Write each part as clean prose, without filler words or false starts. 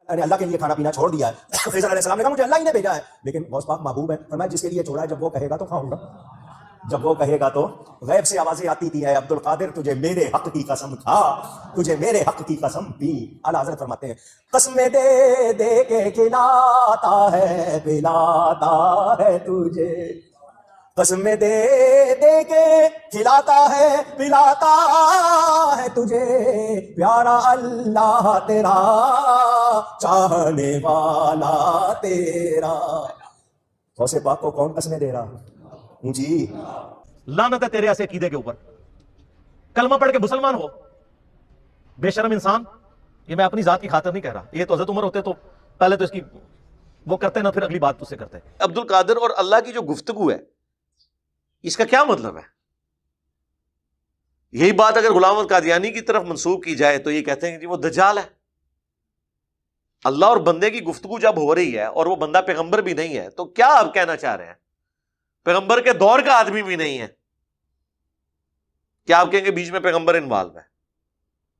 نے اللہ کے لیے کھانا پینا چھوڑ دیا ہے. خضر علیہ السلام نے کہا مجھے اللہ ہی نے بھیجا ہے, لیکن غوث پاک محبوب ہے, فرمایا جس کے لیے چھوڑا ہے جب وہ کہے گا تو کھاؤں گا, جب وہ کہے گا تو. غیب سے آوازیں آتی تھی, ہے عبد القادر تجھے میرے حق کی قسم کھا, تجھے میرے حق کی قسم پی. اعلیٰ حضرت فرماتے ہیں قسمیں دے دے کے کھلاتا ہے پلاتا ہے تجھے, قسمیں دے دے کے کھلاتا ہے پلاتا ہے تجھے, پیارا اللہ تیرا چاہنے والا تیرا. غوث پاک کو کون قسمیں دے رہا جی؟ لعنت ہے تیرے ایسے عقیدے کے اوپر. کلمہ پڑھ کے مسلمان ہو بے شرم انسان. یہ میں اپنی ذات کی خاطر نہیں کہہ رہا, یہ تو حضرت عمر ہوتے تو پہلے تو اس کی وہ کرتے نا, پھر اگلی بات تجھ سے کرتے. عبد القادر اور اللہ کی جو گفتگو ہے اس کا کیا مطلب ہے؟ یہی بات اگر غلام احمد قادیانی کی طرف منسوب کی جائے تو یہ کہتے ہیں کہ وہ دجال ہے. اللہ اور بندے کی گفتگو جب ہو رہی ہے اور وہ بندہ پیغمبر بھی نہیں ہے تو کیا آپ کہنا چاہ رہے ہیں؟ پیغمبر کے دور کا آدمی بھی نہیں ہے, کیا آپ کہیں گے بیچ میں پیغمبر انوالو ہے؟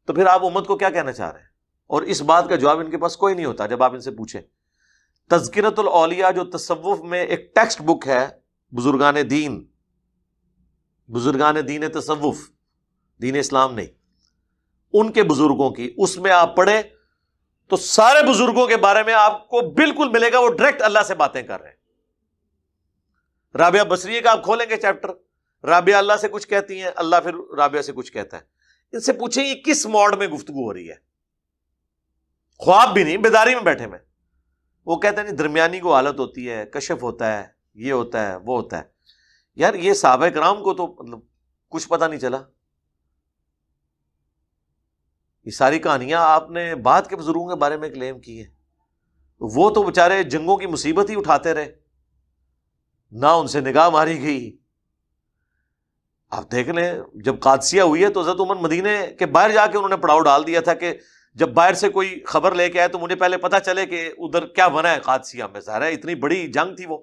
تو پھر آپ امت کو کیا کہنا چاہ رہے ہیں؟ اور اس بات کا جواب ان کے پاس کوئی نہیں ہوتا جب آپ ان سے پوچھیں. تذکرۃ الاولیاء جو تصوف میں ایک ٹیکسٹ بک ہے بزرگان دین تصوف, دین اسلام نہیں, ان کے بزرگوں کی, اس میں آپ پڑھیں تو سارے بزرگوں کے بارے میں آپ کو بالکل ملے گا وہ ڈائریکٹ اللہ سے باتیں کر رہے ہیں. رابعہ بصریہ کا آپ کھولیں گے چیپٹر, رابعہ اللہ سے کچھ کہتی ہیں, اللہ پھر رابعہ سے کچھ کہتا ہے. ان سے پوچھیں یہ کس موڈ میں گفتگو ہو رہی ہے؟ خواب بھی نہیں, بیداری میں بیٹھے میں. وہ کہتے ہیں نہیں درمیانی کو حالت ہوتی ہے, کشف ہوتا ہے, یہ ہوتا ہے, وہ ہوتا ہے. یار یہ صحابہ کرام کو تو مطلب کچھ پتہ نہیں چلا. یہ ساری کہانیاں آپ نے بعد کے بزرگوں کے بارے میں کلیم کی ہیں. وہ تو بےچارے جنگوں کی مصیبت ہی اٹھاتے رہے, نہ ان سے نگاہ ماری گئی. آپ دیکھ لیں جب قادسیہ ہوئی ہے تو حضرت عمر مدینے کے باہر جا کے انہوں نے پڑاؤ ڈال دیا تھا کہ جب باہر سے کوئی خبر لے کے آئے تو مجھے پہلے پتا چلے کہ ادھر کیا بنا ہے قادسیہ میں. ظاہر ہے اتنی بڑی جنگ تھی, وہ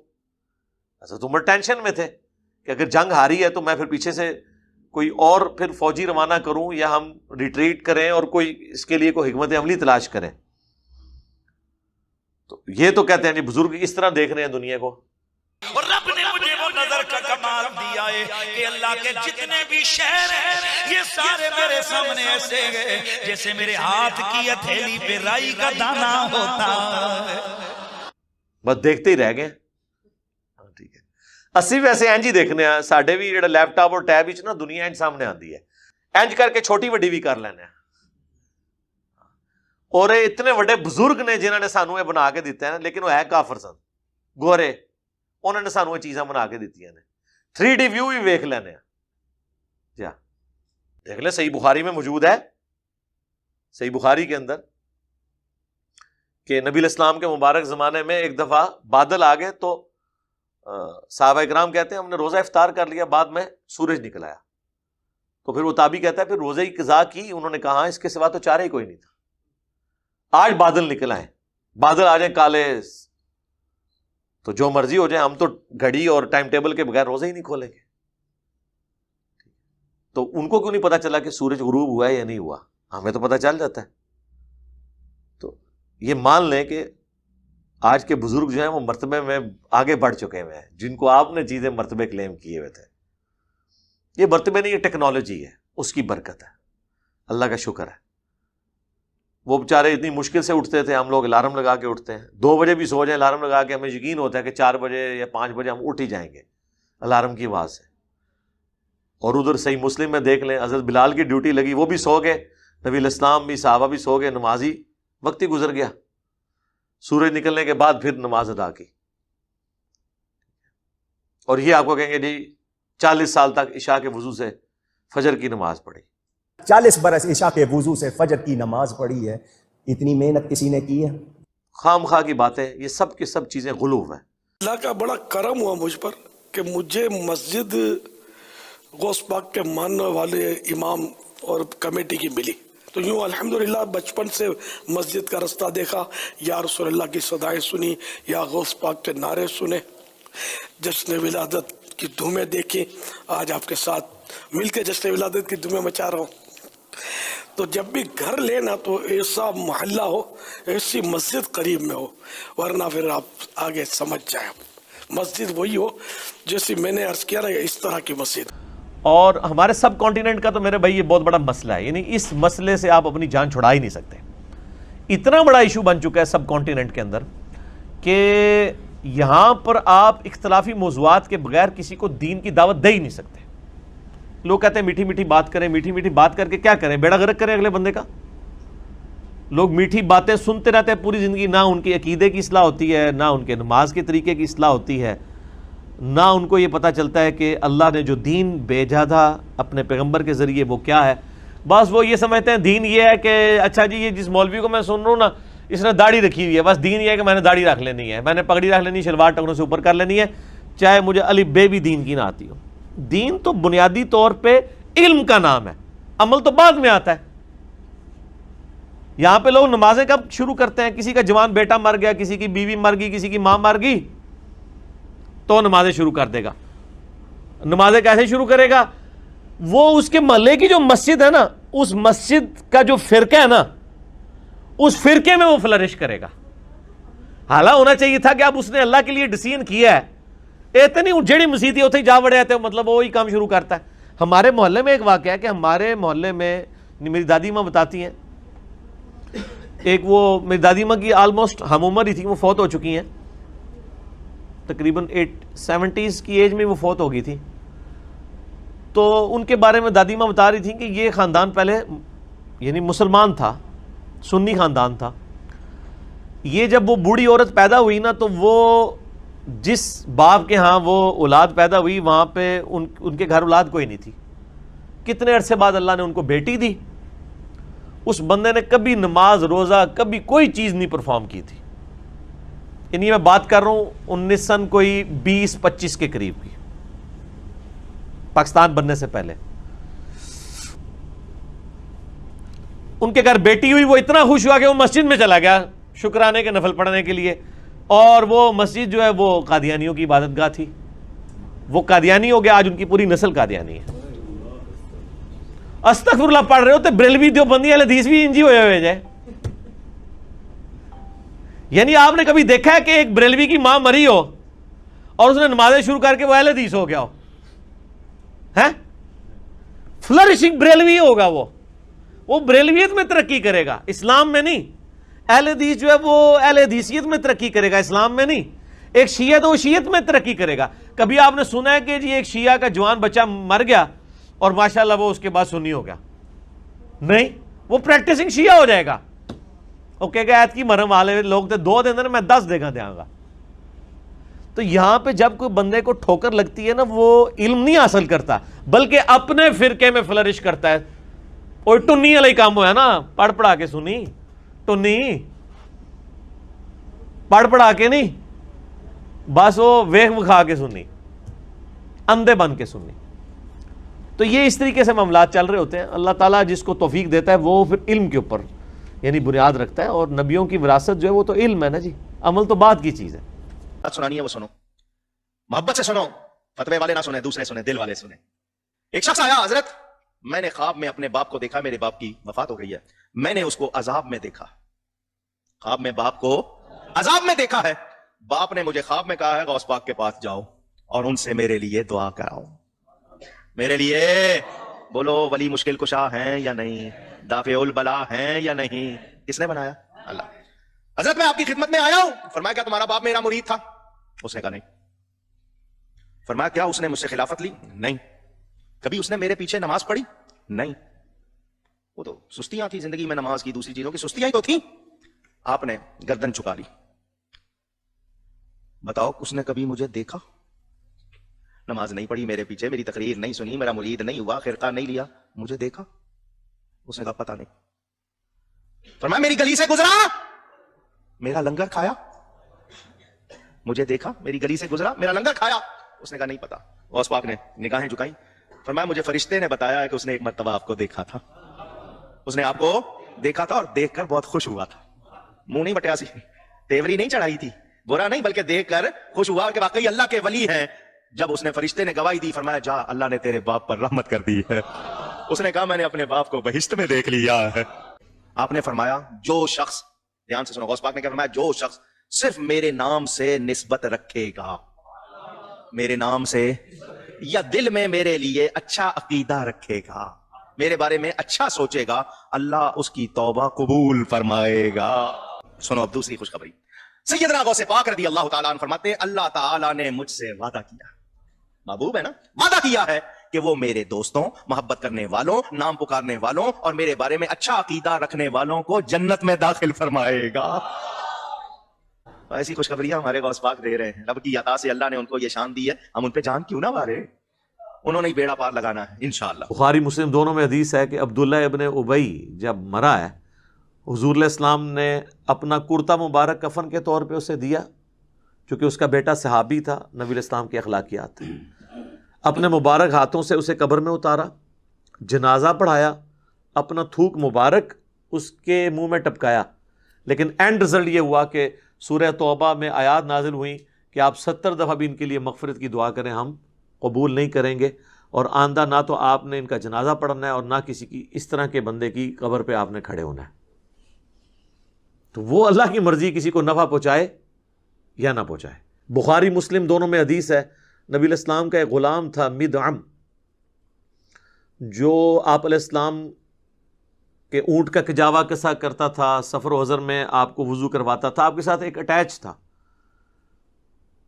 حضرت عمر ٹینشن میں تھے کہ اگر جنگ ہاری ہے تو میں پھر پیچھے سے کوئی اور پھر فوجی روانہ کروں یا ہم ریٹریٹ کریں اور کوئی اس کے لیے کوئی حکمت عملی تلاش کریں. تو یہ تو کہتے ہیں جی بزرگ اس طرح دیکھ رہے ہیں دنیا کو. اور رب نے مجھے وہ نظر کا کمال دیا ہے کہ اللہ کے جتنے بھی شہر ہیں یہ سارے میرے سامنے ایسے ہیں جیسے میرے ہاتھ کی ہتھیلی پہ رائی کا دانہ ہوتا ہے. بس دیکھتے ہی رہ گئے. ٹھیک ہے, اسی ویسے اینج ہی دیکھنے ہیں. ساڈے بھی جڑا لیپ ٹاپ اور ٹیب وچ نا دنیا اینج سامنے آندی ہے, اینج کر کے چھوٹی وڈی بھی کر لینے. اور اتنے بڑے بزرگ نے جنہوں نے سانو یہ بنا کے دیتے ہیں, لیکن وہ ہے کافر سن, گورے, انہوں نے سانو یہ چیزاں بنا کے دیتی ہیں. 3D ویو بھی ویکھ لینے. جا دیکھ لیں, صحیح بخاری میں موجود ہے, صحیح بخاری کے اندر کہ نبی الاسلام کے مبارک زمانے میں ایک دفعہ بادل آ گئے تو صحابہ اکرام کہتے ہیں ہم نے روزہ افطار کر لیا, بعد میں سورج نکل آیا. تو پھر وہ تابعی کہتا ہے پھر روزے کی قضا کی. انہوں نے کہا اس کے سوا تو چارہ ہی کوئی نہیں تھا. آج بادل نکل آئے, بادل آ جائیں کالے تو جو مرضی ہو جائے, ہم تو گھڑی اور ٹائم ٹیبل کے بغیر روزے ہی نہیں کھولیں گے. تو ان کو کیوں نہیں پتا چلا کہ سورج غروب ہوا ہے یا نہیں ہوا؟ ہمیں تو پتا چل جاتا ہے. تو یہ مان لیں کہ آج کے بزرگ جو ہیں وہ مرتبے میں آگے بڑھ چکے ہوئے ہیں, جن کو آپ نے چیزیں مرتبے کلیم کیے ہوئے تھے. یہ مرتبے نہیں, یہ ٹیکنالوجی ہے, اس کی برکت ہے, اللہ کا شکر ہے. وہ بیچارے اتنی مشکل سے اٹھتے تھے, ہم لوگ الارم لگا کے اٹھتے ہیں, 2 بجے بھی سو جائیں الارم لگا کے, ہمیں یقین ہوتا ہے کہ 4 بجے یا 5 بجے ہم اٹھ ہی جائیں گے الارم کی آواز سے. اور ادھر صحیح مسلم میں دیکھ لیں حضرت بلال کی ڈیوٹی لگی, وہ بھی سو گئے, نبی الاسلام بھی, صحابہ بھی سو گئے, نمازی وقت ہی گزر گیا. سورج نکلنے کے بعد پھر نماز ادا کی. اور یہ آپ کو کہیں گے جی 40 سال تک عشاء کے وضو سے فجر کی نماز پڑھی, 40 برس عشاء کے وضو سے فجر کی نماز پڑھی ہے. اتنی محنت کسی نے کی ہے؟ خام خواہ کی باتیں, یہ سب کی سب چیزیں غلو ہیں. اللہ کا بڑا کرم ہوا مجھ پر کہ مجھے مسجد غوث پاک کے ماننے والے امام اور کمیٹی کی ملی. تو یوں الحمدللہ بچپن سے مسجد کا رستہ دیکھا, یا رسول اللہ کی صدائیں سنی, یا غوث پاک کے نعرے سنے, جشن ولادت کی دھومیں دیکھی. آج آپ کے ساتھ مل کے جشن ولادت کی دھومیں مچا رہا ہوں. تو جب بھی گھر لینا تو ایسا محلہ ہو، ایسی مسجد قریب میں ہو، ورنہ پھر آپ آگے سمجھ جائیں مسجد وہی ہو جیسی میں نے عرض کیا نا، اس طرح کی مسجد. اور ہمارے سب کانٹیننٹ کا تو میرے بھائی یہ بہت بڑا مسئلہ ہے، یعنی اس مسئلے سے آپ اپنی جان چھڑا ہی نہیں سکتے. اتنا بڑا ایشو بن چکا ہے سب کانٹیننٹ کے اندر کہ یہاں پر آپ اختلافی موضوعات کے بغیر کسی کو دین کی دعوت دے ہی نہیں سکتے. لوگ کہتے ہیں میٹھی میٹھی بات کریں، میٹھی میٹھی بات کر کے کیا کریں؟ بیڑا غرق کریں اگلے بندے کا. لوگ میٹھی باتیں سنتے رہتے ہیں پوری زندگی، نہ ان کے عقیدے کی اصلاح ہوتی ہے، نہ ان کے نماز کے طریقے کی اصلاح ہوتی ہے، نہ ان کو یہ پتہ چلتا ہے کہ اللہ نے جو دین بھیجا تھا اپنے پیغمبر کے ذریعے وہ کیا ہے. بس وہ یہ سمجھتے ہیں دین یہ ہے کہ اچھا جی یہ جس مولوی کو میں سن رہا ہوں نا اس نے داڑھی رکھی ہوئی ہے، بس دین یہ ہے کہ میں نے داڑھی رکھ لینی ہے، میں نے پگڑی رکھ لینی ہے، شلوار ٹخنوں سے اوپر کر لینی ہے، چاہے مجھے الف بے بھی دین کی نہ آتی ہو. دین تو بنیادی طور پہ علم کا نام ہے، عمل تو بعد میں آتا ہے. یہاں پہ لوگ نمازیں کب شروع کرتے ہیں؟ کسی کا جوان بیٹا مر گیا، کسی کی بیوی مر گئی، کسی کی ماں مر گئی تو نمازیں شروع کر دے گا. نمازیں کیسے شروع کرے گا؟ وہ اس کے محلے کی جو مسجد ہے نا، اس مسجد کا جو فرقہ ہے نا، اس فرقے میں وہ فلرش کرے گا. حالانکہ ہونا چاہیے تھا کہ اب اس نے اللہ کے لیے ڈیسیژن کیا ہے، اتنی جڑی مسیدی اتنے ہی جا بڑے آتے مطلب وہی کام شروع کرتا ہے. ہمارے محلے میں ایک واقعہ ہے کہ ہمارے محلے میں میری دادی ماں بتاتی ہیں، ایک وہ میری دادی ماں کی آلموسٹ ہم عمر ہی تھی، وہ فوت ہو چکی ہیں، تقریباً 70s کی ایج میں وہ فوت ہو گئی تھی. تو ان کے بارے میں دادی ماں بتا رہی تھیں کہ یہ خاندان پہلے یعنی مسلمان تھا، سنی خاندان تھا. یہ جب وہ بوڑھی عورت پیدا ہوئی نا تو وہ جس باپ کے ہاں وہ اولاد پیدا ہوئی وہاں پہ ان کے گھر اولاد کوئی نہیں تھی. کتنے عرصے بعد اللہ نے ان کو بیٹی دی. اس بندے نے کبھی نماز روزہ کبھی کوئی چیز نہیں پرفارم کی تھی. یعنی میں بات کر رہا ہوں 19 سن کوئی 20-25 کے قریب کی، پاکستان بننے سے پہلے. ان کے گھر بیٹی ہوئی، وہ اتنا خوش ہوا کہ وہ مسجد میں چلا گیا شکرانے کے نفل پڑھنے کے لیے. اور وہ مسجد جو ہے وہ قادیانیوں کی عبادت گاہ تھی. وہ قادیانی ہو گیا، آج ان کی پوری نسل قادیانی ہے. استغفر اللہ پڑھ رہے ہوتے بریلوی دیوبندی اہل حدیث بھی انجی ہوئے جائے. یعنی آپ نے کبھی دیکھا ہے کہ ایک بریلوی کی ماں مری ہو اور اس نے نمازیں شروع کر کے وہ اہل حدیث ہو گیا ہو؟ فلرشنگ بریلوی ہوگا وہ بریلویت میں ترقی کرے گا، اسلام میں نہیں. اہل حدیث جو ہے وہ اہل حدیثیت میں ترقی کرے گا، اسلام میں نہیں. ایک شیعہ تو وہ شیعت میں ترقی کرے گا. کبھی آپ نے سنا ہے کہ جی ایک شیعہ کا جوان بچہ مر گیا اور ماشاءاللہ وہ اس کے بعد سنی ہو گیا؟ نہیں، وہ پریکٹسنگ شیعہ ہو جائے گا. وہ کہے گا ایت کی مرم والے لوگ تھے 2 دن میں 10 دیکھا دیا گا. تو یہاں پہ جب کوئی بندے کو ٹھوکر لگتی ہے نا، وہ علم نہیں حاصل کرتا بلکہ اپنے فرقے میں فلرش کرتا ہے. اور ٹنی والا ہی کام ہوا ہے نا، پڑھ پڑھا کے سنی، ٹنی پڑھ پڑھا کے نہیں، بس وہ ویخ وکھا کے سنی، اندھے بن کے سنی. تو یہ اس طریقے سے معاملات چل رہے ہوتے ہیں. اللہ تعالیٰ جس کو توفیق دیتا ہے وہ پھر علم کے اوپر یعنی بنیاد رکھتا ہے. اور نبیوں کی وراثت جو ہے وہ تو علم ہے نا جی، عمل تو بعد کی چیز ہے. بات سنانی ہے وہ سنو، محبت سے سنو، فتوے والے نہ سنیں، دوسرے سنیں، دل والے سنیں. ایک شخص آیا، حضرت میں نے خواب میں اپنے باپ کو دیکھا، میرے باپ کی وفات ہو گئی ہے، میں نے اس کو عذاب میں دیکھا. خواب میں باپ کو عذاب میں دیکھا ہے. باپ نے مجھے خواب میں کہا ہے غوث پاک کے پاس جاؤ اور ان سے میرے لیے دعا کراؤ. میرے لیے بولو، ولی مشکل کشا ہیں یا نہیں، دافع البلا ہیں یا نہیں؟ کس نے بنایا؟ اللہ. حضرت میں آپ کی خدمت میں آیا ہوں. فرمایا کیا تمہارا باپ میرا مرید تھا؟ اس نے کہا نہیں. فرمایا کیا اس نے مجھ سے خلافت لی؟ نہیں. کبھی اس نے میرے پیچھے نماز پڑھی؟ نہیں. وہ تو سستیاں تھی زندگی میں، نماز کی دوسری چیزوں کی سستیاں ہی تو تھیں. آپ نے گردن چکا لی. بتاؤ اس نے کبھی مجھے دیکھا؟ نماز نہیں پڑھی میرے پیچھے، میری تقریر نہیں سنی، میرا مرید نہیں ہوا، خرقہ نہیں لیا، مجھے دیکھا؟ اس نے کہا پتہ نہیں. فرمایا میری گلی سے گزرا، میرا لنگر کھایا؟ مجھے دیکھا، میری گلی سے گزرا، میرا لنگر کھایا؟ اس نے کہا نہیں پتا. غوث پاک نے نگاہیں جھکائیں. فرمایا مجھے فرشتے نے بتایا ہے کہ اس نے ایک مرتبہ آپ کو دیکھا تھا. اس نے آپ کو دیکھا تھا اور دیکھ کر بہت خوش ہوا تھا. منہ نہیں بٹیا سی، تیوری نہیں چڑھائی تھی، برا نہیں، بلکہ دیکھ کر خوش ہوا کہ واقعی اللہ کے ولی ہیں. جب اس نے فرشتے نے گواہی دی، فرمایا جا اللہ نے تیرے باپ پر رحمت کر دی ہے. اس نے کہا میں نے اپنے باپ کو بہشت میں دیکھ لیا ہے. آپ نے فرمایا جو شخص، دھیان سے سنو، غوث پاک نے کیا فرمایا؟ جو شخص صرف میرے نام سے نسبت رکھے گا، میرے نام سے، یا دل میں میرے لیے اچھا عقیدہ رکھے گا، میرے بارے میں اچھا سوچے گا، اللہ اس کی توبہ قبول فرمائے گا. سنو اب دوسری خوشخبری. سیدنا غوث پاک رضی اللہ تعالیٰ عنہ فرماتے ہیں اللہ تعالیٰ نے مجھ سے وعدہ کیا، محبوب ہے نا، وعدہ کیا ہے کہ وہ میرے دوستوں، محبت کرنے والوں، نام پکارنے والوں اور میرے بارے میں اچھا عقیدہ رکھنے والوں کو جنت میں داخل فرمائے گا. ایسی خوشخبریاں ہمارے غوث پاک دے رہے ہیں. رب کی عطا سے اللہ نے ان کو یہ شان دی ہے، ہم ان پہ جان کیوں نہ مارے؟ انہوں نے ہی بیڑا پار لگانا ہے انشاءاللہ. بخاری مسلم دونوں میں حدیث ہے کہ عبداللہ ابن ابی جب مرا ہے، حضور علیہ السلام نے اپنا کرتا مبارک کفن کے طور پہ اسے دیا، چونکہ اس کا بیٹا صحابی تھا، نبی علیہ السلام کی اخلاقیات تھے. اپنے مبارک ہاتھوں سے اسے قبر میں اتارا، جنازہ پڑھایا، اپنا تھوک مبارک اس کے منہ میں ٹپکایا. لیکن اینڈ رزلٹ یہ ہوا کہ سورہ توبہ میں آیات نازل ہوئیں کہ آپ 70 دفعہ بھی ان کے لیے مغفرت کی دعا کریں، ہم قبول نہیں کریں گے. اور آئندہ نہ تو آپ نے ان کا جنازہ پڑھنا ہے اور نہ کسی کی اس طرح کے بندے کی قبر پہ آپ نے کھڑے ہونا ہے. تو وہ اللہ کی مرضی کسی کو نفع پہنچائے یا نہ پہنچائے. بخاری مسلم دونوں میں حدیث ہے، نبی علیہ السلام کا ایک غلام تھا مدعم، جو آپ علیہ السلام کہ اونٹ کا کجاوا کسا کرتا تھا، سفر و حضر میں آپ کو وضو کرواتا تھا، آپ کے ساتھ ایک اٹیچ تھا.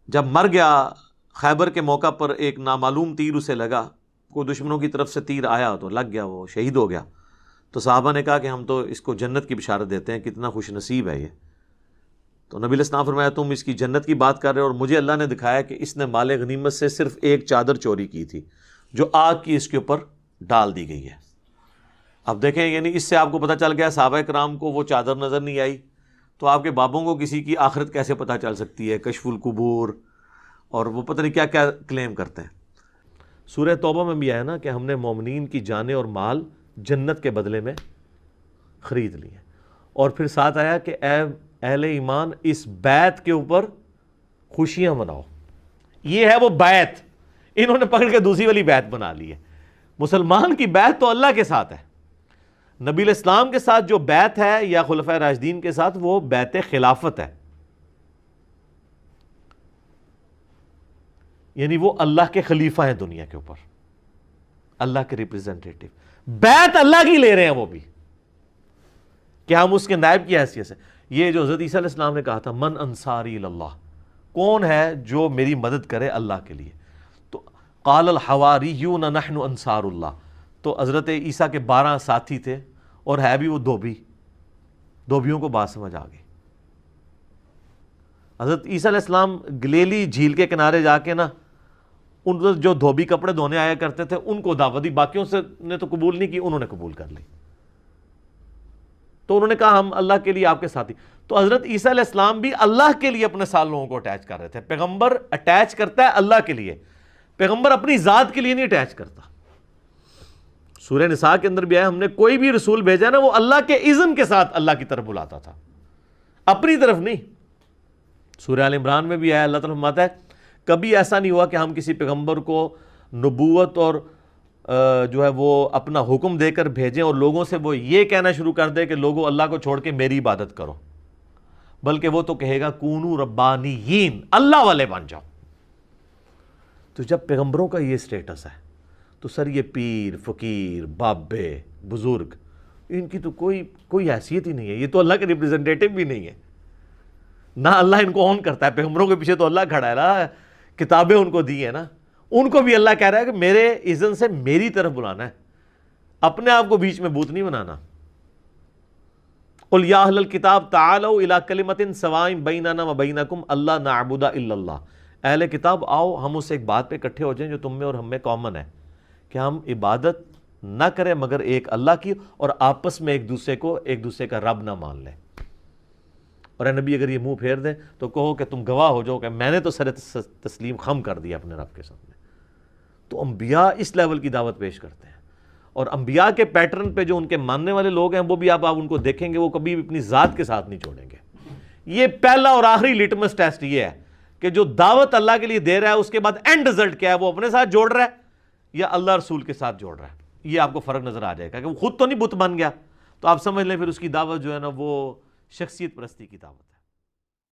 جب مر گیا خیبر کے موقع پر ایک نامعلوم تیر اسے لگا، کوئی دشمنوں کی طرف سے تیر آیا تو لگ گیا، وہ شہید ہو گیا. تو صحابہ نے کہا کہ ہم تو اس کو جنت کی بشارت دیتے ہیں، کتنا خوش نصیب ہے یہ. تو نبی علیہ السلام فرمایا تم اس کی جنت کی بات کر رہے ہو، اور مجھے اللہ نے دکھایا کہ اس نے مال غنیمت سے صرف ایک چادر چوری کی تھی جو آگ کی اس کے اوپر ڈال دی گئی ہے. اب دیکھیں، یعنی اس سے آپ کو پتہ چل گیا صحابہ کرام کو وہ چادر نظر نہیں آئی، تو آپ کے بابوں کو کسی کی آخرت کیسے پتہ چل سکتی ہے؟ کشف القبور اور وہ پتہ نہیں کیا کیا کلیم کرتے ہیں. سورہ توبہ میں بھی آیا نا کہ ہم نے مومنین کی جانیں اور مال جنت کے بدلے میں خرید لیے. اور پھر ساتھ آیا کہ اے اہل ایمان اس بیعت کے اوپر خوشیاں مناؤ. یہ ہے وہ بیعت، انہوں نے پکڑ کے دوسری والی بیعت بنا لی ہے. مسلمان کی بیعت تو اللہ کے ساتھ ہے، نبی علیہ السلام کے ساتھ جو بیعت ہے یا خلفائے راشدین کے ساتھ وہ بیعت خلافت ہے، یعنی وہ اللہ کے خلیفہ ہیں دنیا کے اوپر، اللہ کے ریپریزنٹیٹو. بیعت اللہ کی لے رہے ہیں وہ بھی، کہ ہم اس کے نائب کی حیثیت سے. یہ جو حضرت عیسیٰ علیہ السلام نے کہا تھا من انصاری اللہ، کون ہے جو میری مدد کرے اللہ کے لیے؟ تو قال الحواریون نحن انصار اللہ. تو حضرت عیسیٰ کے 12 ساتھی تھے اور ہے بھی وہ دھوبیوں کو بات سمجھ آ گئی. حضرت عیسیٰ علیہ السلام گلیلی جھیل کے کنارے جا کے نا ان جو دھوبی کپڑے دھونے آیا کرتے تھے ان کو دعوت دی، باقیوں سے نے تو قبول نہیں کی، انہوں نے قبول کر لی. تو انہوں نے کہا ہم اللہ کے لیے آپ کے ساتھی. تو حضرت عیسیٰ علیہ السلام بھی اللہ کے لیے اپنے ساتھ لوگوں کو اٹیچ کر رہے تھے. پیغمبر اٹیچ کرتا ہے اللہ کے لیے، پیغمبر اپنی ذات کے لیے نہیں اٹیچ کرتا. سورہ نساء کے اندر بھی آیا ہم نے کوئی بھی رسول بھیجا نا وہ اللہ کے اذن کے ساتھ اللہ کی طرف بلاتا تھا، اپنی طرف نہیں. سورہ آل عمران میں بھی آیا، اللہ تعالیٰ فرماتا ہے کبھی ایسا نہیں ہوا کہ ہم کسی پیغمبر کو نبوت اور جو ہے وہ اپنا حکم دے کر بھیجیں اور لوگوں سے وہ یہ کہنا شروع کر دے کہ لوگوں اللہ کو چھوڑ کے میری عبادت کرو، بلکہ وہ تو کہے گا کونو ربانیین، اللہ والے بن جاؤ. تو جب پیغمبروں کا یہ سٹیٹس ہے تو سر یہ پیر فقیر بابے بزرگ ان کی تو کوئی حیثیت ہی نہیں ہے. یہ تو اللہ کے ریپریزنٹیٹو بھی نہیں ہے، نہ اللہ ان کو آن کرتا ہے. پیغمبروں کے پیچھے تو اللہ کھڑا ہے نا، کتابیں ان کو دی ہیں نا، ان کو بھی اللہ کہہ رہا ہے کہ میرے اذن سے میری طرف بلانا ہے، اپنے آپ کو بیچ میں بوت نہیں بنانا. قل یا اہل الکتاب تعالوا الی کلمۃ سواء بیننا وبینکم الا نعبد الا اللہ. اہل کتاب آؤ ہم اس ایک بات پہ اکٹھے ہو جائیں جو تم میں اور ہم میں کامن ہے، کہ ہم عبادت نہ کریں مگر ایک اللہ کی، اور آپس میں ایک دوسرے کا رب نہ مان لیں. اور اے نبی اگر یہ منہ پھیر دیں تو کہو کہ تم گواہ ہو جاؤ کہ میں نے تو سر تسلیم خم کر دیا اپنے رب کے سامنے. تو انبیاء اس لیول کی دعوت پیش کرتے ہیں، اور انبیاء کے پیٹرن پہ جو ان کے ماننے والے لوگ ہیں وہ بھی آپ ان کو دیکھیں گے، وہ کبھی بھی اپنی ذات کے ساتھ نہیں چھوڑیں گے. یہ پہلا اور آخری لٹمس ٹیسٹ یہ ہے کہ جو دعوت اللہ کے لیے دے رہا ہے اس کے بعد اینڈ رزلٹ کیا ہے، وہ اپنے ساتھ جوڑ رہا ہے یا اللہ رسول کے ساتھ جوڑ رہا ہے. یہ آپ کو فرق نظر آ جائے گا کہ وہ خود تو نہیں بت بن گیا، تو آپ سمجھ لیں پھر اس کی دعوت جو ہے نا وہ شخصیت پرستی کی دعوت ہے۔